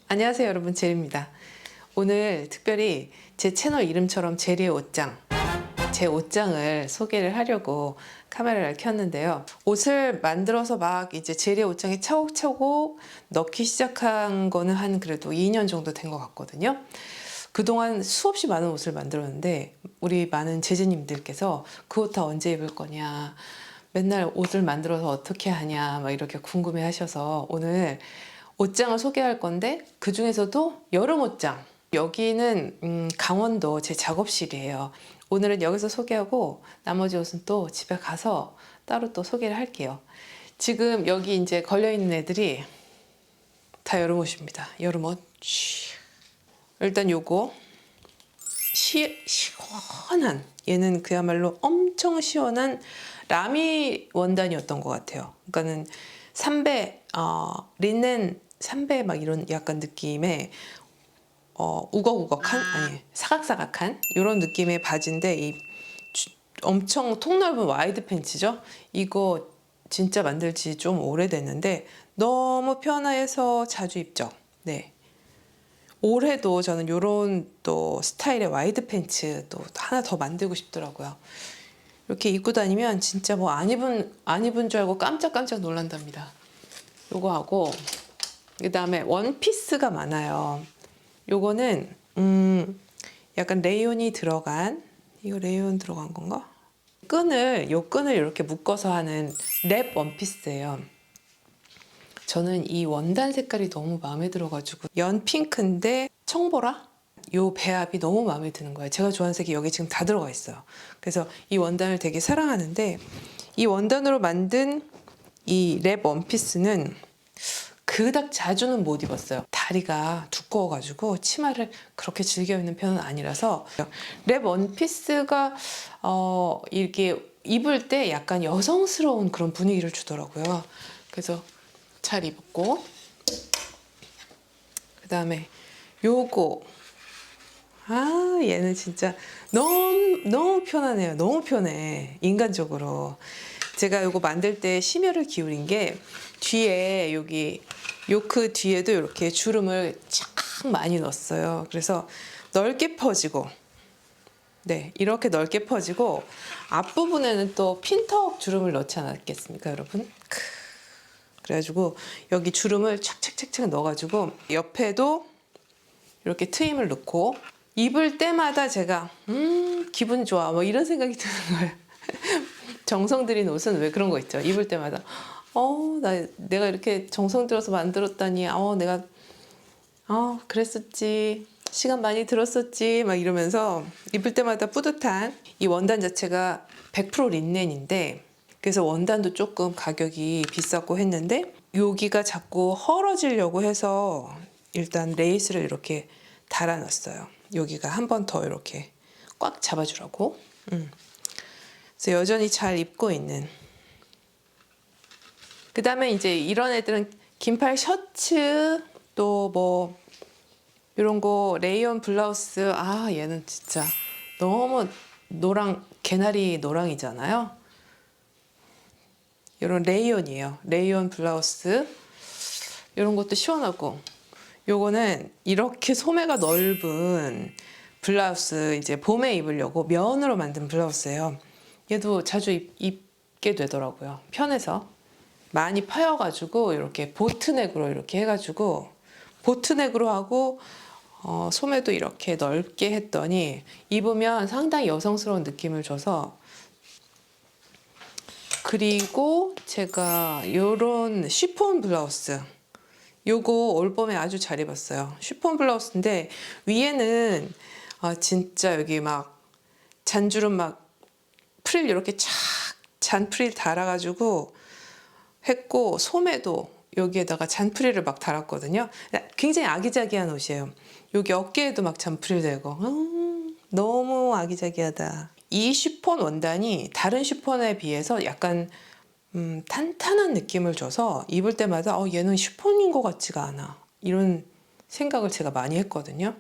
안녕하세요 여러분, 제리입니다. 오늘 특별히 제 채널 이름처럼 제리의 옷장, 제 옷장을 소개를 하려고 카메라를 켰는데요. 옷을 만들어서 막 이제 제리의 옷장에 차곡차곡 넣기 시작한 거는 한 그래도 2년 정도 된 것 같거든요. 그동안 수없이 많은 옷을 만들었는데 우리 많은 제자님들께서 그 옷 다 언제 입을 거냐, 맨날 옷을 만들어서 어떻게 하냐 막 이렇게 궁금해 하셔서 오늘 옷장을 소개할 건데, 그 중에서도 여름 옷장. 여기는 강원도 제 작업실이에요. 오늘은 여기서 소개하고 나머지 옷은 또 집에 가서 따로 또 소개를 할게요. 지금 여기 이제 걸려있는 애들이 다 여름 옷입니다. 여름 옷. 일단 요거 시원한, 얘는 그야말로 엄청 시원한 라미 원단이었던 것 같아요. 그러니까는 삼배, 린넨 삼배 막 이런 약간 느낌의 우걱우걱한, 아니 사각사각한 이런 느낌의 바지인데, 엄청 통넓은 와이드 팬츠죠. 이거 진짜 만들지 좀 오래됐는데 너무 편해서 자주 입죠. 네. 올해도 저는 요런 또 스타일의 와이드 팬츠 또 하나 더 만들고 싶더라고요. 이렇게 입고 다니면 진짜 뭐 안 입은 줄 알고 깜짝깜짝 놀란답니다. 요거 하고, 그 다음에 원피스가 많아요. 요거는 약간 레이온이 들어간, 이거 레이온 들어간 건가? 요 끈을 이렇게 묶어서 하는 랩 원피스예요. 저는 이 원단 색깔이 너무 마음에 들어가지고, 연 핑크인데 청보라? 요 배합이 너무 마음에 드는 거예요. 제가 좋아하는 색이 여기 지금 다 들어가 있어요. 그래서 이 원단을 되게 사랑하는데, 이 원단으로 만든 이 랩 원피스는 그닥 자주는 못 입었어요. 다리가 두꺼워가지고 치마를 그렇게 즐겨 입는 편은 아니라서. 랩 원피스가 이렇게 입을 때 약간 여성스러운 그런 분위기를 주더라고요. 그래서 잘 입었고, 그 다음에 요거, 얘는 진짜 너무 편하네요. 너무 편해, 인간적으로. 제가 요거 만들 때 심혈을 기울인 게, 뒤에 여기 요크 뒤에도 이렇게 주름을 쫙 많이 넣었어요. 그래서 넓게 퍼지고, 네, 이렇게 넓게 퍼지고, 앞부분에는 또 핀턱 주름을 넣지 않았겠습니까 여러분? 그래가지고 여기 주름을 착착착착 넣어가지고 옆에도 이렇게 트임을 넣고, 입을 때마다 제가 기분 좋아 뭐 이런 생각이 드는 거예요. 정성 들인 옷은 왜 그런 거 있죠. 입을 때마다 내가 이렇게 정성 들여서 만들었다니, 내가 그랬었지, 시간 많이 들었었지 막 이러면서 입을 때마다 뿌듯한. 이 원단 자체가 100% 린넨인데, 그래서 원단도 조금 가격이 비쌌고 했는데, 여기가 자꾸 헐어지려고 해서 일단 레이스를 이렇게 달아놨어요. 여기가 한 번 더 이렇게 꽉 잡아주라고. 그래서 여전히 잘 입고 있는. 그 다음에 이제 이런 애들은 긴팔 셔츠, 또 뭐 이런 거 레이온 블라우스. 얘는 진짜 너무 개나리 노랑이잖아요. 이런 레이온이에요. 레이온 블라우스. 이런 것도 시원하고, 요거는 이렇게 소매가 넓은 블라우스, 이제 봄에 입으려고 면으로 만든 블라우스예요. 얘도 자주 입게 되더라고요. 편해서. 많이 파여가지고 이렇게 보트넥으로 이렇게 해가지고, 보트넥으로 하고 소매도 이렇게 넓게 했더니 입으면 상당히 여성스러운 느낌을 줘서. 그리고 제가 요런 쉬폰 블라우스, 요거 올봄에 아주 잘 입었어요. 쉬폰 블라우스인데 위에는 진짜 여기 막 잔주름 막 프릴 이렇게 착 잔 프릴 달아가지고 했고, 소매도 여기에다가 잔 프릴을 막 달았거든요. 굉장히 아기자기한 옷이에요. 여기 어깨에도 막 잔 프릴 되고, 너무 아기자기하다. 이 쉬폰 원단이 다른 쉬폰에 비해서 약간 탄탄한 느낌을 줘서 입을 때마다 얘는 쉬폰인 것 같지가 않아, 이런 생각을 제가 많이 했거든요.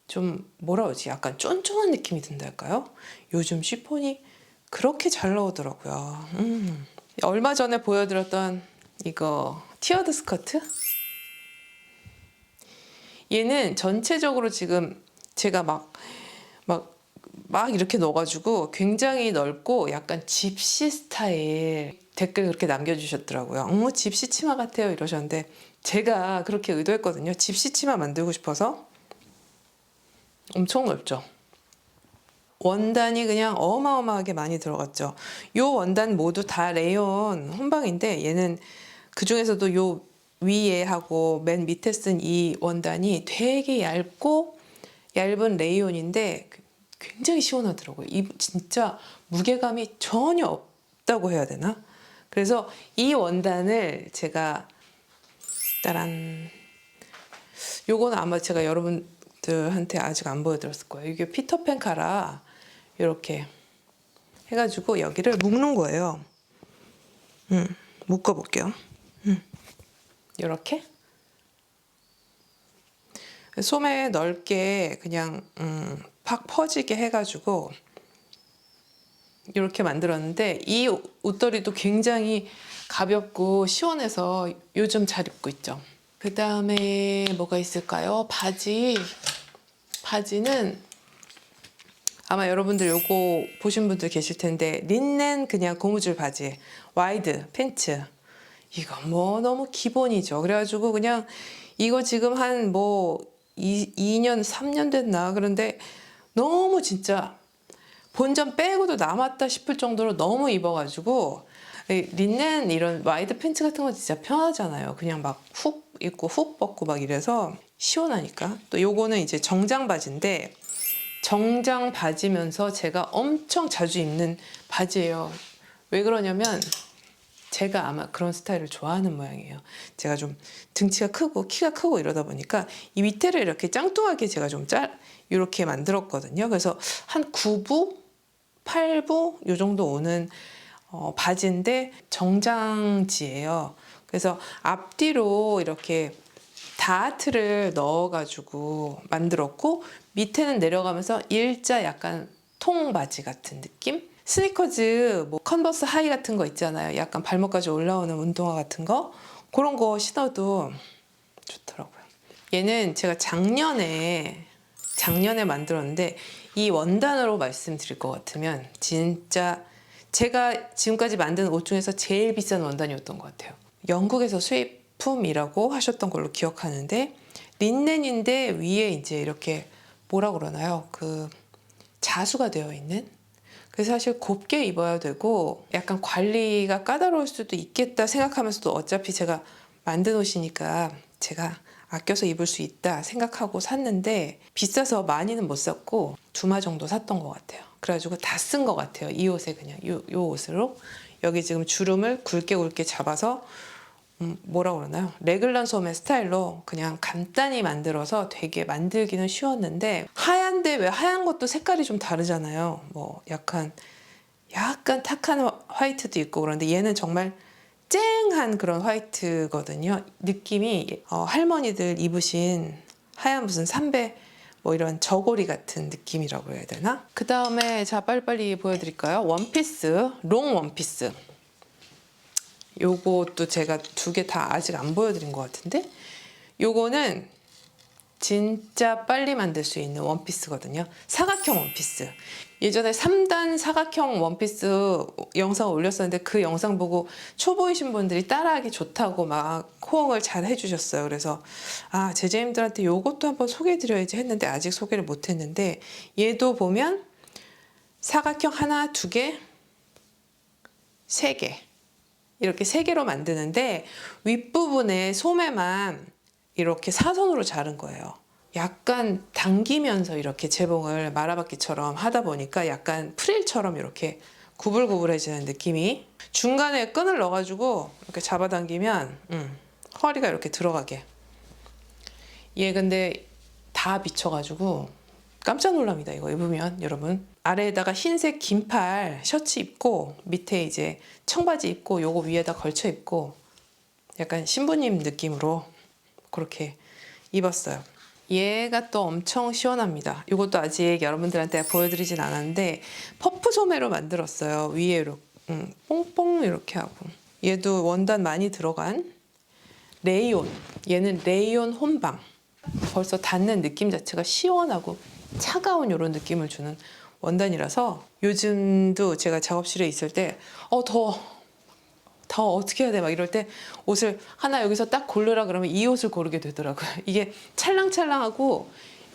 좀 뭐라 그러지, 약간 쫀쫀한 느낌이 든달까요? 요즘 쉬폰이 그렇게 잘 나오더라고요. 얼마 전에 보여드렸던 이거 티어드 스커트, 얘는 전체적으로 지금 제가 막 이렇게 넣어가지고 굉장히 넓고 약간 집시 스타일 댓글 그렇게 남겨주셨더라고요. 어머 집시 치마 같아요 이러셨는데 제가 그렇게 의도했거든요. 집시 치마 만들고 싶어서. 엄청 넓죠. 원단이 그냥 어마어마하게 많이 들어갔죠. 요 원단 모두 다 레이온 혼방인데 얘는 그 중에서도 요 위에 하고 맨 밑에 쓴 이 원단이 되게 얇은 레이온인데 굉장히 시원하더라고요. 이 진짜 무게감이 전혀 없다고 해야 되나? 그래서 이 원단을 제가 따란 요거는 아마 제가 여러분들한테 아직 안 보여드렸을 거예요. 이게 피터팬 카라 이렇게 해가지고 여기를 묶는 거예요. 묶어볼게요. 이렇게 소매 넓게 그냥 팍 퍼지게 해가지고 이렇게 만들었는데 이 옷걸이도 굉장히 가볍고 시원해서 요즘 잘 입고 있죠. 그 다음에 뭐가 있을까요? 바지는 아마 여러분들 요거 보신 분들 계실 텐데 린넨 그냥 고무줄 바지 와이드 팬츠 이거 뭐 너무 기본이죠. 그래가지고 그냥 이거 지금 한 뭐 2년 3년 됐나 그런데 너무 진짜 본전 빼고도 남았다 싶을 정도로 너무 입어가지고 린넨 이런 와이드 팬츠 같은 거 진짜 편하잖아요. 그냥 막 훅 입고 훅 벗고 막 이래서 시원하니까. 또 요거는 이제 정장 바지인데 정장 바지면서 제가 엄청 자주 입는 바지예요. 왜 그러냐면 제가 아마 그런 스타일을 좋아하는 모양이에요. 제가 좀 등치가 크고 키가 크고 이러다 보니까 이 밑에를 이렇게 짱뚱하게 제가 좀 이렇게 만들었거든요. 그래서 한 9부, 8부 요 정도 오는 바지인데 정장지예요. 그래서 앞뒤로 이렇게 다트를 넣어가지고 만들었고 밑에는 내려가면서 일자 약간 통바지 같은 느낌? 스니커즈 뭐 컨버스 하이 같은 거 있잖아요. 약간 발목까지 올라오는 운동화 같은 거 그런 거 신어도 좋더라고요. 얘는 제가 작년에 만들었는데 이 원단으로 말씀드릴 것 같으면 진짜 제가 지금까지 만든 옷 중에서 제일 비싼 원단이었던 것 같아요. 영국에서 수입품이라고 하셨던 걸로 기억하는데 린넨인데 위에 이제 이렇게 뭐라 그러나요? 그 자수가 되어 있는. 그래서 사실 곱게 입어야 되고 약간 관리가 까다로울 수도 있겠다 생각하면서도 어차피 제가 만든 옷이니까 제가 아껴서 입을 수 있다 생각하고 샀는데 비싸서 많이는 못 샀고 2마 정도 샀던 것 같아요. 그래가지고 다 쓴 것 같아요. 이 옷에 그냥 요 옷으로 여기 지금 주름을 굵게 잡아서 뭐라 그러나요? 레글런 소매 스타일로 그냥 간단히 만들어서 되게 만들기는 쉬웠는데 하얀데 왜 하얀 것도 색깔이 좀 다르잖아요. 뭐 약간 탁한 화이트도 있고 그런데 얘는 정말 쨍한 그런 화이트거든요. 느낌이 할머니들 입으신 하얀 무슨 삼배 뭐 이런 저고리 같은 느낌이라고 해야 되나? 그 다음에 자 빨리빨리 보여드릴까요? 원피스, 롱 원피스. 요것도 제가 2개 다 아직 안 보여드린 것 같은데 요거는 진짜 빨리 만들 수 있는 원피스거든요. 사각형 원피스. 예전에 3단 사각형 원피스 영상 올렸었는데 그 영상 보고 초보이신 분들이 따라하기 좋다고 막 호응을 잘 해주셨어요. 그래서 제자님들한테 요것도 한번 소개해드려야지 했는데 아직 소개를 못했는데 얘도 보면 사각형 하나, 2개, 3개 이렇게 3개로 만드는데 윗부분에 소매만 이렇게 사선으로 자른 거예요. 약간 당기면서 이렇게 재봉을 마라바퀴처럼 하다 보니까 약간 프릴처럼 이렇게 구불구불해지는 느낌이 중간에 끈을 넣어가지고 이렇게 잡아당기면 허리가 이렇게 들어가게 얘 근데 다 비쳐가지고 깜짝 놀랍니다. 이거 입으면 여러분 아래에다가 흰색 긴팔 셔츠 입고 밑에 이제 청바지 입고 요거 위에다 걸쳐 입고 약간 신부님 느낌으로 그렇게 입었어요. 얘가 또 엄청 시원합니다. 이것도 아직 여러분들한테 보여드리진 않았는데 퍼프 소매로 만들었어요. 위에로 뽕뽕 이렇게 하고 얘도 원단 많이 들어간 레이온. 얘는 레이온 혼방. 벌써 닿는 느낌 자체가 시원하고 차가운 이런 느낌을 주는 원단이라서 요즘도 제가 작업실에 있을 때 더 어떻게 해야 돼 막 이럴 때 옷을 하나 여기서 딱 고르라 그러면 이 옷을 고르게 되더라고요. 이게 찰랑찰랑하고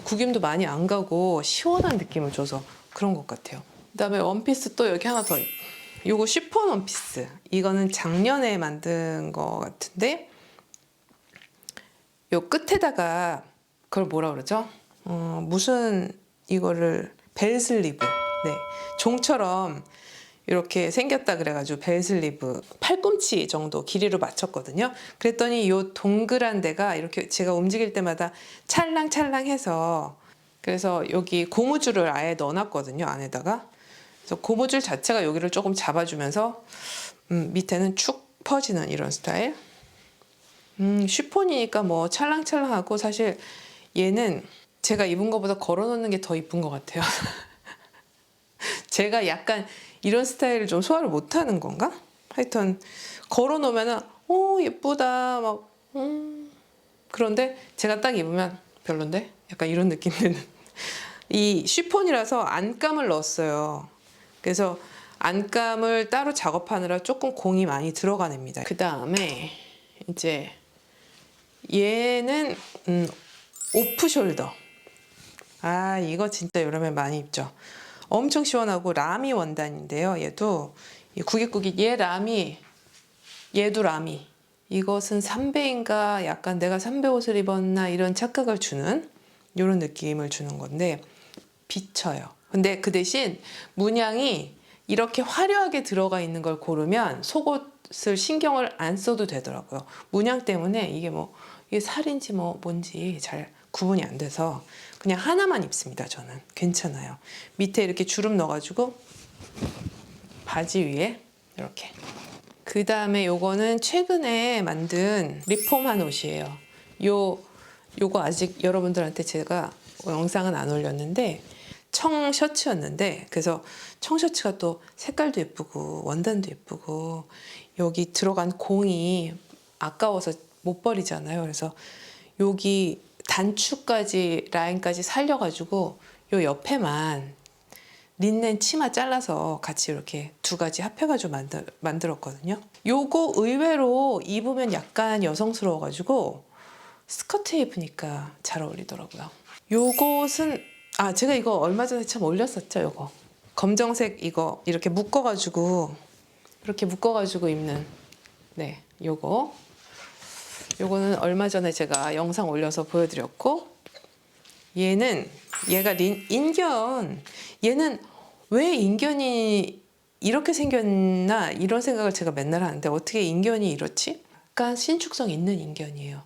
구김도 많이 안 가고 시원한 느낌을 줘서 그런 것 같아요. 그다음에 원피스 또 여기 하나 더 있고, 요거 쉬폰 원피스. 이거는 작년에 만든 거 같은데 요 끝에다가 그걸 뭐라 그러죠? 무슨 이거를 벨슬리브. 네, 종처럼 이렇게 생겼다 그래가지고 벨슬리브 팔꿈치 정도 길이로 맞췄거든요. 그랬더니 이 동그란 데가 이렇게 제가 움직일 때마다 찰랑찰랑해서 그래서 여기 고무줄을 아예 넣어놨거든요, 안에다가. 그래서 고무줄 자체가 여기를 조금 잡아주면서 밑에는 축 퍼지는 이런 스타일. 쉬폰이니까 뭐 찰랑찰랑하고 사실 얘는 제가 입은 것보다 걸어놓는 게 더 이쁜 것 같아요. 제가 약간 이런 스타일을 좀 소화를 못하는 건가? 하여튼 걸어놓으면은 예쁘다 막 그런데 제가 딱 입으면 별론데? 약간 이런 느낌 드는 이 쉬폰이라서 안감을 넣었어요. 그래서 안감을 따로 작업하느라 조금 공이 많이 들어가냅니다. 그 다음에 이제 얘는 오프숄더. 아, 이거 진짜 여름에 많이 입죠. 엄청 시원하고 라미 원단인데요. 얘도 구깃구깃 얘 라미, 얘도 라미. 이것은 삼배인가 약간 내가 삼배 옷을 입었나 이런 착각을 주는 이런 느낌을 주는 건데 비쳐요. 근데 그 대신 문양이 이렇게 화려하게 들어가 있는 걸 고르면 속옷을 신경을 안 써도 되더라고요. 문양 때문에 이게 살인지 뭔지 잘 구분이 안 돼서 그냥 하나만 입습니다. 저는 괜찮아요. 밑에 이렇게 주름 넣어가지고 바지 위에 이렇게. 그 다음에 요거는 최근에 만든 리폼한 옷이에요. 요거 아직 여러분들한테 제가 영상은 안 올렸는데 청 셔츠였는데, 그래서 청 셔츠가 또 색깔도 예쁘고 원단도 예쁘고 여기 들어간 공이 아까워서 못 버리잖아요. 그래서 여기 단추까지 라인까지 살려가지고 요 옆에만 린넨 치마 잘라서 같이 이렇게 두 가지 합해가지고 만들었거든요. 요거 의외로 입으면 약간 여성스러워가지고 스커트에 입으니까 잘 어울리더라고요. 요것은 제가 이거 얼마 전에 참 올렸었죠. 요거 검정색 이거 이렇게 묶어가지고 입는 네, 요거는 얼마 전에 제가 영상 올려서 보여드렸고, 얘가 인견. 얘는 왜 인견이 이렇게 생겼나 이런 생각을 제가 맨날 하는데 어떻게 인견이 이렇지? 약간 신축성 있는 인견이에요.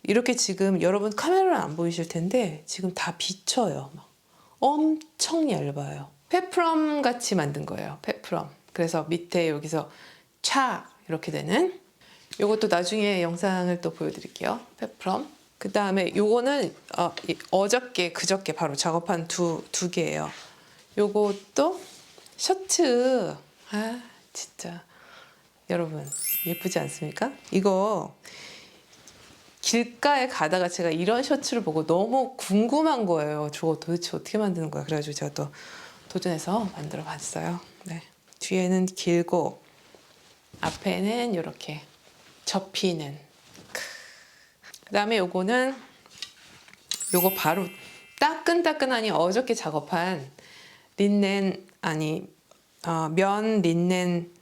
이렇게 지금 여러분 카메라는 안 보이실 텐데 지금 다 비쳐요. 엄청 얇아요. 페프럼 같이 만든 거예요. 페프럼. 그래서 밑에 여기서 촥 이렇게 되는, 요것도 나중에 영상을 또 보여드릴게요. 페프럼. 그 다음에 요거는 그저께 바로 작업한 두 개예요. 요것도 셔츠. 진짜 여러분 예쁘지 않습니까? 이거 길가에 가다가 제가 이런 셔츠를 보고 너무 궁금한 거예요. 저거 도대체 어떻게 만드는 거야? 그래가지고 제가 또 도전해서 만들어 봤어요. 네. 뒤에는 길고 앞에는 이렇게 접히는. 그 다음에 요거 바로 따끈따끈하니 어저께 작업한 린넨 면 린넨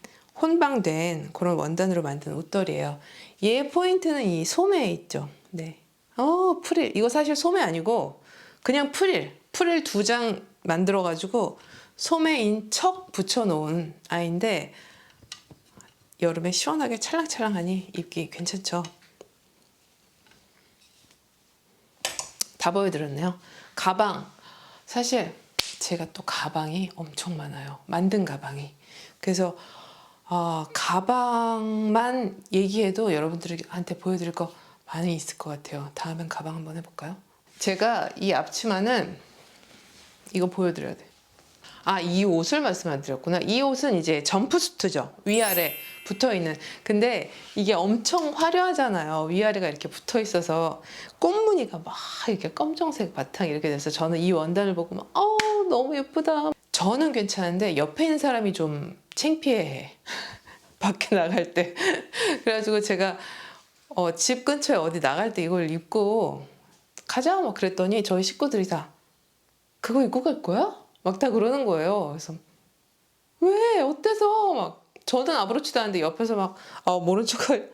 혼방된 그런 원단으로 만든 옷걸이에요. 얘 포인트는 이 소매에 있죠. 네. 프릴. 이거 사실 소매 아니고 그냥 프릴 2장 만들어 가지고 소매인 척 붙여 놓은 아이인데 여름에 시원하게 찰랑찰랑하니 입기 괜찮죠. 다 보여드렸네요. 가방. 사실 제가 또 가방이 엄청 많아요. 만든 가방이. 그래서 가방만 얘기해도 여러분들한테 보여드릴 거 많이 있을 것 같아요. 다음엔 가방 한번 해볼까요? 제가 이 앞치마는 이거 보여드려야 돼. 아, 이 옷을 말씀 안 드렸구나. 이 옷은 이제 점프수트죠. 위아래 붙어 있는. 근데 이게 엄청 화려하잖아요. 위아래가 이렇게 붙어 있어서 꽃무늬가 막 이렇게 검정색 바탕 이렇게 돼서 저는 이 원단을 보고 막, 너무 예쁘다. 저는 괜찮은데 옆에 있는 사람이 좀 창피해. 밖에 나갈 때. 그래가지고 제가 집 근처에 어디 나갈 때 이걸 입고 가자 막 그랬더니 저희 식구들이 다 그거 입고 갈 거야? 막 다 그러는 거예요. 그래서 왜? 어때서? 막 저는 아무렇지도 않은데 옆에서 막 모른 척을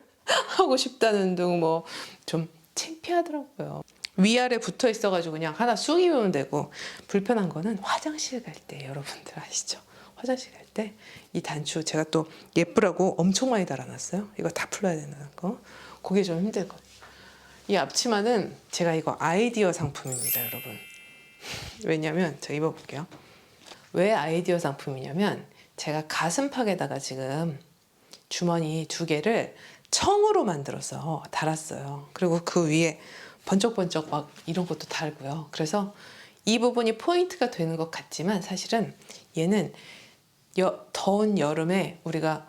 하고 싶다는 둥 뭐 좀 창피하더라고요. 위아래 붙어 있어가지고 그냥 하나 쑥 입으면 되고 불편한 거는 화장실 갈 때 여러분들 아시죠? 화장실 갈 때 이 단추 제가 또 예쁘라고 엄청 많이 달아놨어요. 이거 다 풀어야 되는 거. 그게 좀 힘들거든요. 이 앞치마는 제가 이거 아이디어 상품입니다, 여러분. 왜냐면 제가 입어볼게요. 왜 아이디어 상품이냐면 제가 가슴팍에다가 지금 주머니 2개를 청으로 만들어서 달았어요. 그리고 그 위에 번쩍번쩍 막 이런 것도 달고요. 그래서 이 부분이 포인트가 되는 것 같지만 사실은 얘는 더운 여름에 우리가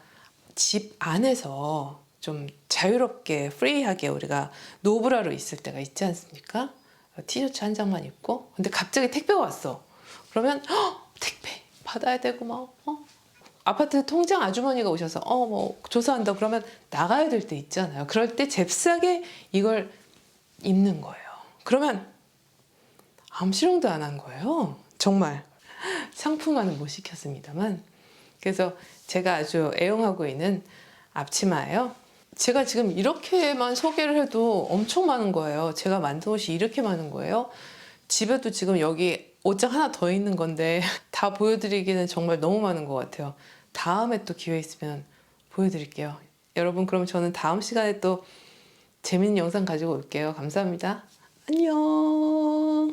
집 안에서 좀 자유롭게 프리하게 우리가 노브라로 있을 때가 있지 않습니까? 티셔츠 한 장만 입고 근데 갑자기 택배가 왔어. 그러면 택배 받아야 되고 막 아파트 통장 아주머니가 오셔서 뭐 조사한다 그러면 나가야 될 때 있잖아요. 그럴 때 잽싸게 이걸 입는 거예요. 그러면 아무 실용도 안 한 거예요. 정말 상품화는 못 시켰습니다만 그래서 제가 아주 애용하고 있는 앞치마예요. 제가 지금 이렇게만 소개를 해도 엄청 많은 거예요. 제가 만든 옷이 이렇게 많은 거예요. 집에도 지금 여기 옷장 하나 더 있는 건데 다 보여드리기는 정말 너무 많은 것 같아요. 다음에 또 기회 있으면 보여드릴게요. 여러분 그럼 저는 다음 시간에 또 재밌는 영상 가지고 올게요. 감사합니다. 안녕.